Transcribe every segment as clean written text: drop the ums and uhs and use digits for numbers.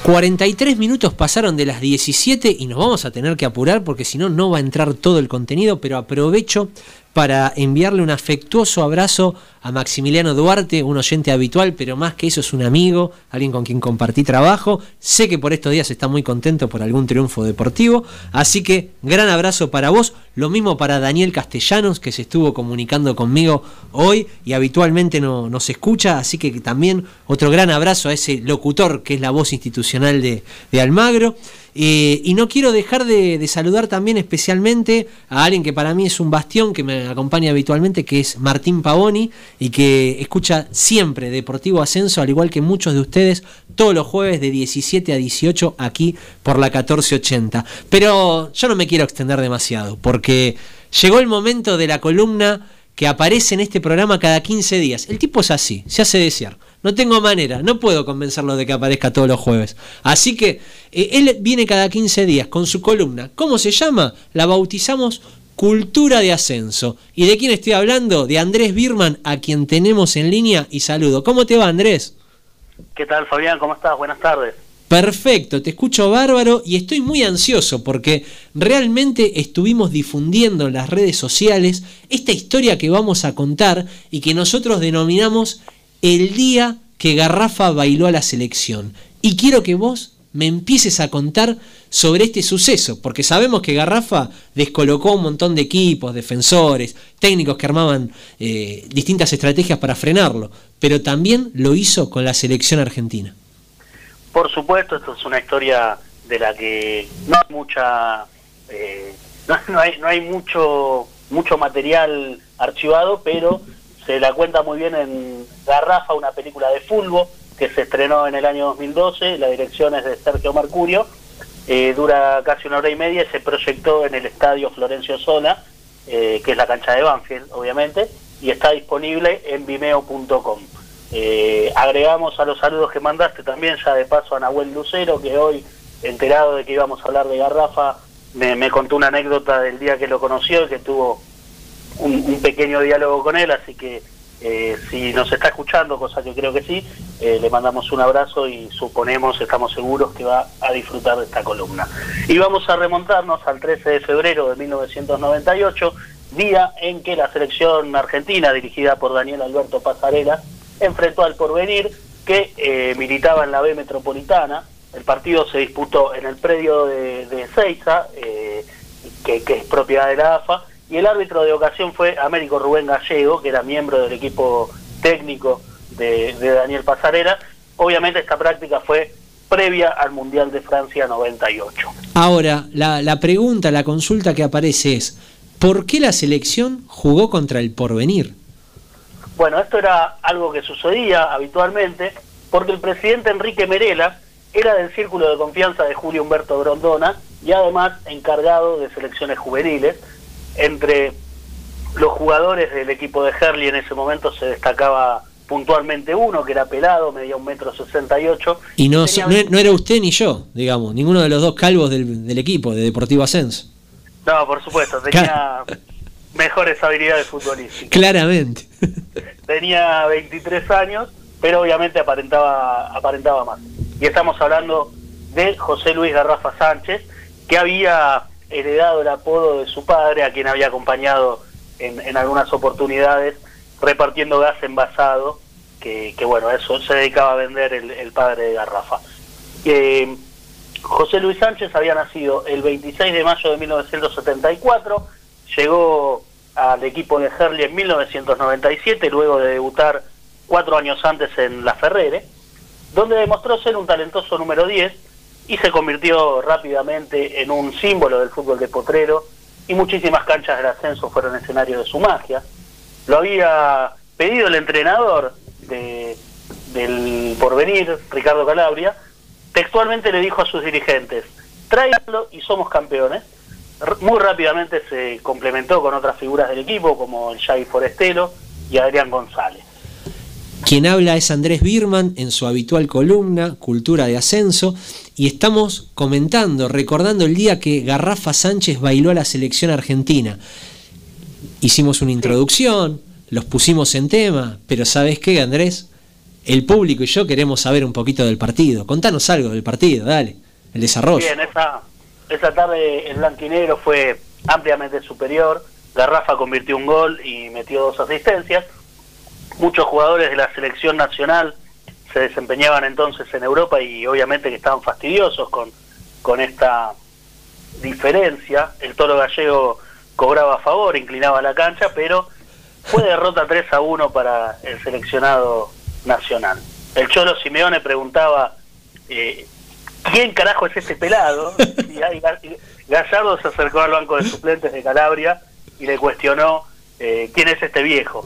43 minutos pasaron de las 17 y nos vamos a tener que apurar porque si no, no va a entrar todo el contenido, pero aprovecho para enviarle un afectuoso abrazo a Maximiliano Duarte, un oyente habitual, pero más que eso es un amigo, alguien con quien compartí trabajo. Sé que por estos días está muy contento por algún triunfo deportivo, así que gran abrazo para vos. Lo mismo para Daniel Castellanos, que se estuvo comunicando conmigo hoy y habitualmente nos escucha, así que también otro gran abrazo a ese locutor que es la voz institucional de Almagro. Y no quiero dejar de saludar también especialmente a alguien que para mí es un bastión, que me acompaña habitualmente, que es Martín Pavoni, y que escucha siempre Deportivo Ascenso, al igual que muchos de ustedes, todos los jueves de 17 a 18 aquí por la 1480. Pero yo no me quiero extender demasiado, porque llegó el momento de la columna que aparece en este programa cada 15 días. El tipo es así, se hace desear. No tengo manera, no puedo convencerlo de que aparezca todos los jueves. Así que él viene cada 15 días con su columna. ¿Cómo se llama? La bautizamos Cultura de Ascenso. ¿Y de quién estoy hablando? De Andrés Birman, a quien tenemos en línea y saludo. ¿Cómo te va, Andrés? ¿Qué tal, Fabián? ¿Cómo estás? Buenas tardes. Perfecto, te escucho bárbaro y estoy muy ansioso porque realmente estuvimos difundiendo en las redes sociales esta historia que vamos a contar y que nosotros denominamos el día que Garrafa bailó a la selección. Y quiero que vos me empieces a contar sobre este suceso, porque sabemos que Garrafa descolocó un montón de equipos, defensores, técnicos que armaban distintas estrategias para frenarlo, pero también lo hizo con la selección argentina. Por supuesto, esto es una historia de la que no hay mucha, no hay mucho material archivado, pero se la cuenta muy bien en Garrafa, una película de fútbol que se estrenó en el año 2012, la dirección es de Sergio Mercurio, dura casi 1 hora y media y se proyectó en el estadio Florencio Sola, que es la cancha de Banfield, obviamente, y está disponible en vimeo.com. Agregamos a los saludos que mandaste también ya de paso a Nahuel Lucero, que hoy, enterado de que íbamos a hablar de Garrafa, me contó una anécdota del día que lo conoció y que tuvo un pequeño diálogo con él, así que si nos está escuchando, cosa que creo que sí, le mandamos un abrazo y estamos seguros que va a disfrutar de esta columna. Y vamos a remontarnos al 13 de febrero de 1998, día en que la selección argentina, dirigida por Daniel Alberto Pasarela, enfrentó al Porvenir, que militaba en la B Metropolitana. El partido se disputó en el predio de Seiza, que es propiedad de la AFA, y el árbitro de ocasión fue Américo Rubén Gallego, que era miembro del equipo técnico de Daniel Pasarela. Obviamente esta práctica fue previa al Mundial de Francia 98. Ahora, la pregunta, la consulta que aparece es, ¿por qué la selección jugó contra el Porvenir? Bueno, esto era algo que sucedía habitualmente porque el presidente Enrique Merela era del círculo de confianza de Julio Humberto Grondona y además encargado de selecciones juveniles. Entre los jugadores del equipo de Herli en ese momento se destacaba puntualmente uno que era pelado, medía 1,68 m. Y no era usted ni yo, digamos, ninguno de los dos calvos del equipo de Deportivo Ascenso. No, por supuesto, tenía mejores habilidades futbolísticas. Claramente. Tenía 23 años, pero obviamente aparentaba más. Y estamos hablando de José Luis Garrafa Sánchez, que había heredado el apodo de su padre, a quien había acompañado en algunas oportunidades repartiendo gas envasado, que bueno, eso se dedicaba a vender el padre de Garrafa. José Luis Sánchez había nacido el 26 de mayo de 1974, llegó al equipo de Herli en 1997, luego de debutar 4 años antes en La Ferrere, donde demostró ser un talentoso número 10 y se convirtió rápidamente en un símbolo del fútbol de Potrero, y muchísimas canchas del ascenso fueron escenario de su magia. Lo había pedido el entrenador del Porvenir, Ricardo Calabria. Textualmente le dijo a sus dirigentes: tráiganlo y somos campeones. Muy rápidamente se complementó con otras figuras del equipo como el Xavi Forestelo y Adrián González. Quien habla es Andrés Birman en su habitual columna Cultura de Ascenso, y estamos comentando, recordando el día que Garrafa Sánchez bailó a la selección argentina. Hicimos una introducción, los pusimos en tema, pero ¿sabes qué, Andrés? el público y yo queremos saber un poquito del partido. Contanos algo del partido, dale, el desarrollo. Bien, esa tarde el blanquinegro fue ampliamente superior. Garrafa convirtió un gol y metió 2 asistencias. Muchos jugadores de la selección nacional se desempeñaban entonces en Europa y obviamente que estaban fastidiosos con esta diferencia. El Toro Gallego cobraba a favor, inclinaba la cancha, pero fue derrota 3-1 para el seleccionado nacional. El Cholo Simeone preguntaba ¿quién carajo es ese pelado? Y ahí Gallardo se acercó al banco de suplentes de Calabria y le cuestionó ¿quién es este viejo?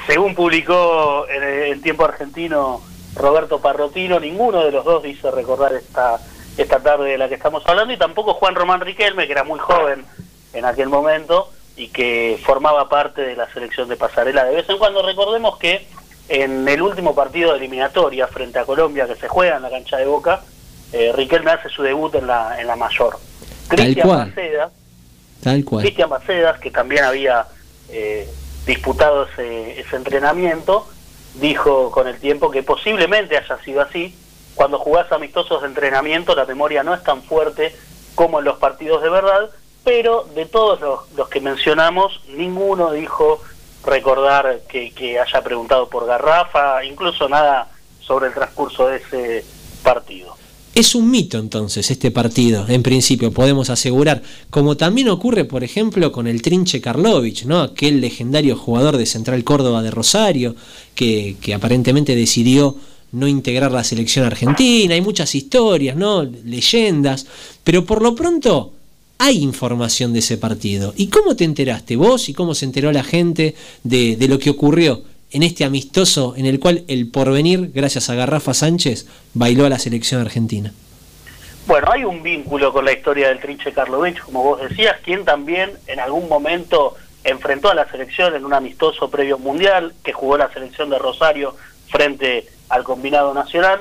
Según publicó en Tiempo Argentino Roberto Parrotino, ninguno de los dos dice recordar esta tarde de la que estamos hablando, y tampoco Juan Román Riquelme, que era muy joven en aquel momento y que formaba parte de la selección de pasarela de vez en cuando. Recordemos que en el último partido de eliminatoria frente a Colombia, que se juega en la cancha de Boca, Riquelme hace su debut en la mayor. Cristian Macedas, que también había disputado ese entrenamiento, dijo con el tiempo que posiblemente haya sido así. Cuando jugás amistosos de entrenamiento la memoria no es tan fuerte como en los partidos de verdad, pero de todos los que mencionamos, ninguno dijo recordar que haya preguntado por Garrafa, incluso nada sobre el transcurso de ese partido. Es un mito entonces este partido, en principio podemos asegurar, como también ocurre por ejemplo con el Trinche Karlovich, ¿no? Aquel legendario jugador de Central Córdoba de Rosario, que aparentemente decidió no integrar la selección argentina. Hay muchas historias, ¿no? Leyendas, pero por lo pronto hay información de ese partido. ¿Y cómo te enteraste vos y cómo se enteró la gente de lo que ocurrió en este amistoso en el cual el Porvenir, gracias a Garrafa Sánchez, bailó a la selección argentina? Bueno, hay un vínculo con la historia del Trinche Karlovich, como vos decías, quien también en algún momento enfrentó a la selección en un amistoso previo mundial, que jugó la selección de Rosario frente al combinado nacional,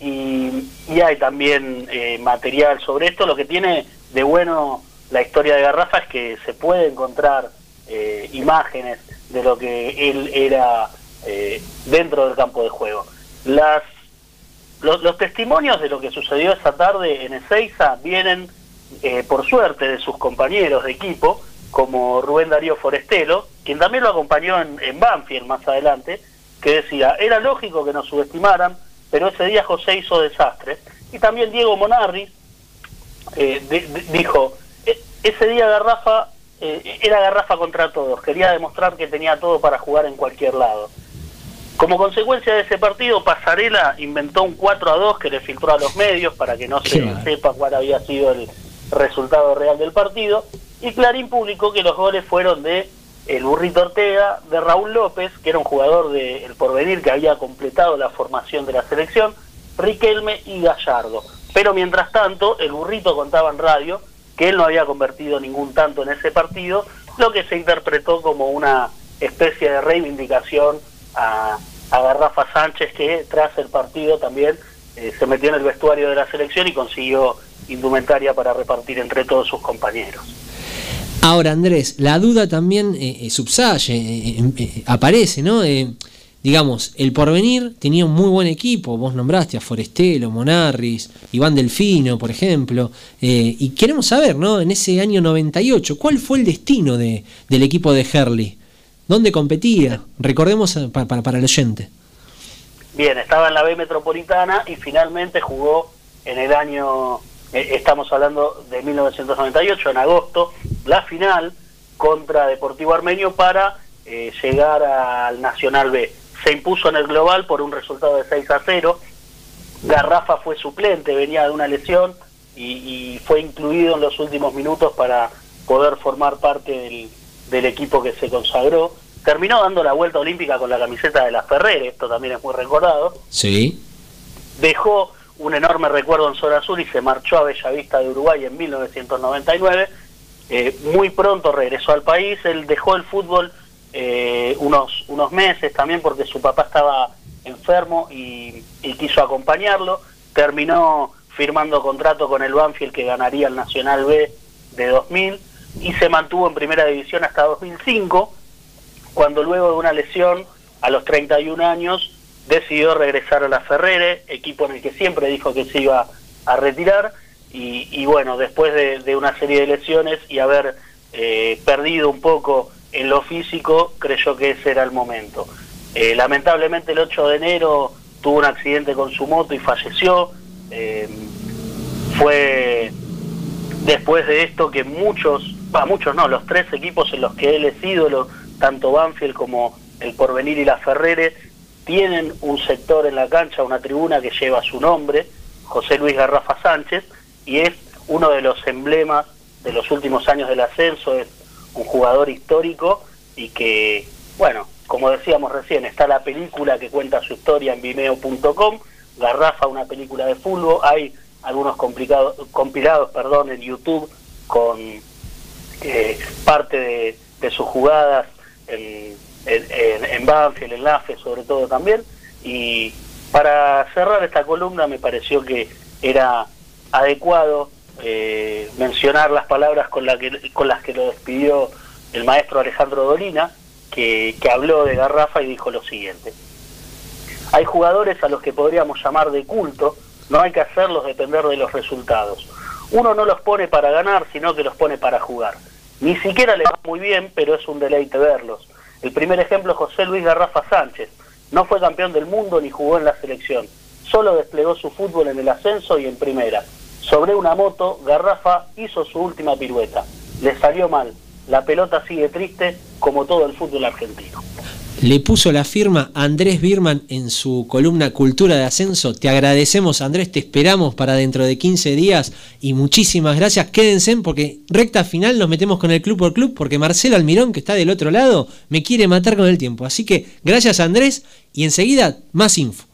y hay también material sobre esto. Lo que tiene de bueno la historia de Garrafa es que se puede encontrar imágenes de lo que él era dentro del campo de juego. Los testimonios de lo que sucedió esa tarde en Ezeiza vienen, por suerte, de sus compañeros de equipo, como Rubén Darío Forestelo, quien también lo acompañó en Banfield más adelante, que decía: era lógico que nos subestimaran, pero ese día José hizo desastre. Y también Diego Monarri dijo: ese día Garrafa era Garrafa contra todos, quería demostrar que tenía todo para jugar en cualquier lado. Como consecuencia de ese partido, Pasarela inventó un 4-2 que le filtró a los medios para que no se sepa cuál había sido el resultado real del partido, y Clarín publicó que los goles fueron de el Burrito Ortega, de Raúl López, que era un jugador del Porvenir que había completado la formación de la selección, Riquelme y Gallardo. Pero mientras tanto, el Burrito contaba en radio que él no había convertido ningún tanto en ese partido, lo que se interpretó como una especie de reivindicación a Garrafa Sánchez, que tras el partido también se metió en el vestuario de la selección y consiguió indumentaria para repartir entre todos sus compañeros. Ahora, Andrés, la duda también aparece, ¿no? Digamos, el Porvenir tenía un muy buen equipo, vos nombraste a Forestelo, Monarris, Iván Delfino, por ejemplo, y queremos saber, ¿no? En ese año 98, ¿cuál fue el destino del equipo de Herli? ¿Dónde competía? Recordemos para el oyente. Bien, estaba en la B Metropolitana y finalmente jugó en el año, estamos hablando de 1998, en agosto, la final contra Deportivo Armenio para llegar al Nacional B. Se impuso en el global por un resultado de 6-0. Garrafa fue suplente, venía de una lesión y fue incluido en los últimos minutos para poder formar parte del equipo que se consagró. Terminó dando la vuelta olímpica con la camiseta de la Ferrer, esto también es muy recordado. Sí. Dejó un enorme recuerdo en Zona Sur y se marchó a Bellavista de Uruguay en 1999. Muy pronto regresó al país. Él dejó el fútbol unos meses también porque su papá estaba enfermo y quiso acompañarlo. Terminó firmando contrato con el Banfield, que ganaría el Nacional B de 2000, y se mantuvo en primera división hasta 2005, cuando luego de una lesión a los 31 años decidió regresar a la Ferrere, equipo en el que siempre dijo que se iba a retirar, y bueno, después de una serie de lesiones y haber perdido un poco en lo físico, creyó que ese era el momento. Lamentablemente el 8 de enero tuvo un accidente con su moto y falleció. Fue después de esto que los 3 equipos en los que él es ídolo, tanto Banfield como el Porvenir y la Ferrere, tienen un sector en la cancha, una tribuna que lleva su nombre, José Luis Garrafa Sánchez, y es uno de los emblemas de los últimos años del ascenso. Es un jugador histórico y que, bueno, como decíamos recién, está la película que cuenta su historia en vimeo.com, Garrafa, una película de fútbol. Hay algunos compilados en YouTube con parte de sus jugadas en Banfield, en Lafe sobre todo también. Y para cerrar esta columna me pareció que era adecuado mencionar las palabras con las que lo despidió el maestro Alejandro Dolina, que habló de Garrafa y dijo lo siguiente: hay jugadores a los que podríamos llamar de culto, no hay que hacerlos depender de los resultados. Uno no los pone para ganar, sino que los pone para jugar. Ni siquiera les va muy bien, pero es un deleite verlos. El primer ejemplo es José Luis Garrafa Sánchez. No fue campeón del mundo ni jugó en la selección. Solo desplegó su fútbol en el ascenso y en primera. Sobre una moto, Garrafa hizo su última pirueta. Le salió mal. La pelota sigue triste, como todo el fútbol argentino. Le puso la firma Andrés Birman en su columna Cultura de Ascenso. Te agradecemos, Andrés, te esperamos para dentro de 15 días y muchísimas gracias. Quédense porque recta final nos metemos con el Club por Club, porque Marcelo Almirón, que está del otro lado, me quiere matar con el tiempo. Así que gracias, Andrés, y enseguida más info.